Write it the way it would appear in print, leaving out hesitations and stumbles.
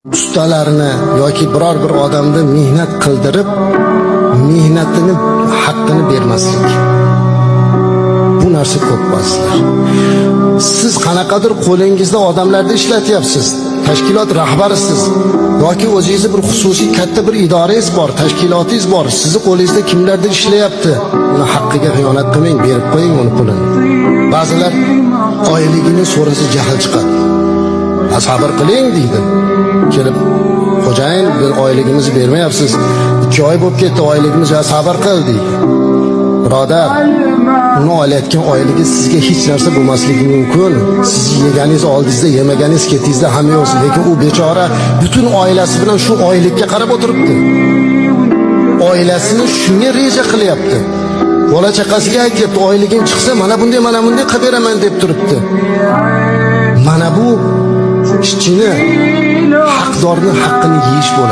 ustalarini yoki biror bir odamni mehnat qildirib, mehnatini haqqini bermaslik. Bu narsa ko'p ba'zilar. Siz qanaqadir qo'lingizda odamlarni ishlatyapsiz. Tashkilot rahbarisiz yoki o'zingizni bir xususiy katta bir idorangiz bor, tashkilotingiz bor. Sizni qo'lingizda kimlardir ishlayapti. Uni haqqiga xiyonat qilmang, berib qo'ying uni pulini. Ba'zilar oyligini so'rasa jahl chiqadi. Sabr qiling deydi. Kelib, xo'jayin, biz oyligimizni bermayapsiz. 2 oy bo'lib ketdi, oyligimiz va sabr qil deydi. Birodar, uni olayotgan oyligi sizga hech narsa bo'lmasligi mumkin. Siz yeganingiz oldingizda, yemaganingiz ketingizda ham yo'q, lekin u bechora butun oilasi bilan shu oylikka qarab o'tiribdi. Oilasini shunga reja qilyapti. Bola chaqasiga aytyapti, oyligim chiqsa mana bunday qilib beraman deb turibdi. Mana bu ishchini, haqdorni haqqini yeyish bo'ladi.